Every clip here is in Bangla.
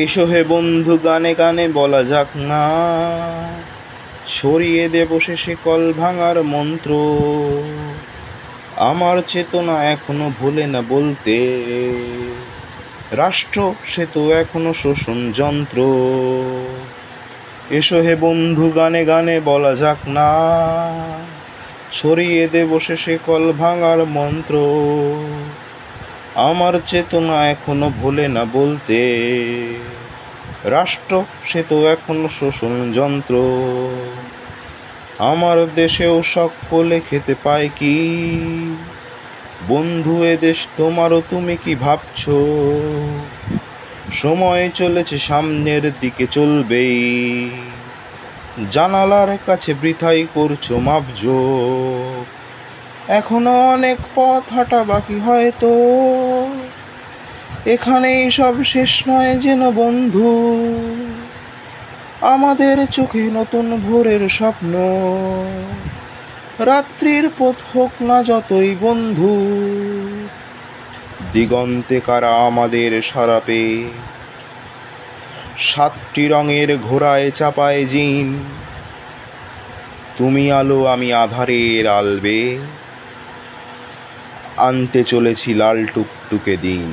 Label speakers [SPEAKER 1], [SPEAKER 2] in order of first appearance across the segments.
[SPEAKER 1] এসো হে বন্ধু, গানে গানে বলা যাক না, ছড়িয়ে দেব শেষে কল ভাঙার মন্ত্র। আমার চেতনা এখনো ভোলে না বলতে, রাষ্ট্র সে তো এখনো শোষণ যন্ত্র। এসো হে বন্ধু, গানে গানে বলা যাক না, ছড়িয়ে দেব শেষে কল ভাঙার মন্ত্র। আমার চেতনা এখনো ভোলে না বলতে, রাষ্ট্র সে তো এখনো শোষণ যন্ত্র। আমার দেশেও সকলে খেতে পায় কি, বন্ধু এ দেশ তোমারও, তুমি কি ভাবছো? সময় চলেছে, সামনের দিকে চলবেই, জানালার কাছে বৃথাই করছো মাপজোক। এখনো অনেক পথ হাঁটা বাকি হয়তো, এখানেই সব শেষ নয় যেন বন্ধু। আমাদের চোখে নতুন ভোরের স্বপ্ন, রাত্রির পথ হোক না যতই বন্ধু। দিগন্তে কারা আমাদের সারাপে, সাতটি রঙের ঘোড়ায় চাপায় জিন। তুমি আলো আমি আধারের আলবে, আনতে চলেছি লাল টুকটুকে দিন।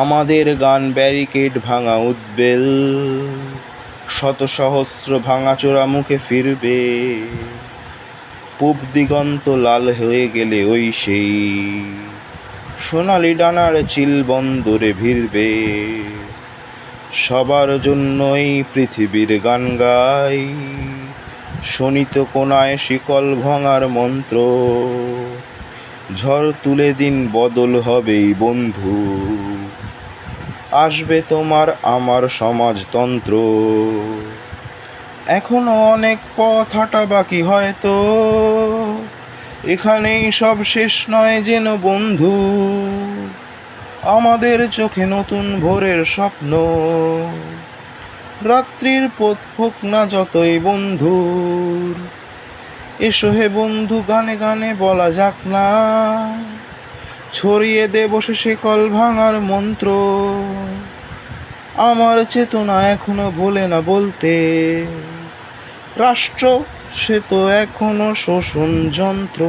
[SPEAKER 1] আমাদের গান ব্যারিকেড ভাঙা উদ্বেল, শত সহস্র ভাঙাচোরা মুখে ফিরবে। পূব দিগন্ত লাল হয়ে গেলে ওই সেই সোনালি ডানার চিল বন্দরে ভিড়বে। সবার জন্যই পৃথিবীর গান গাই, শোনিত কোনায় শিকল ভাঙার মন্ত্র। ঝড় তুলে দিন বদল হবেই বন্ধু, আসবে তোমার আমার সমাজতন্ত্র। এখনো অনেক পথ হাঁটা বাকি হয়তো, এখানেই সব শেষ নয় যেন বন্ধু। আমাদের চোখে নতুন ভোরের স্বপ্ন, রাত্রির পথ হোক না যতই বন্ধুর। এসো হে বন্ধু, গানে গানে বলা যাক না, ছড়িয়ে দেব শেষে কল ভাঙার মন্ত্র। আমার চেতনা এখনো ভোলে না বলতে, রাষ্ট্র সে তো এখনো শোষণ যন্ত্র।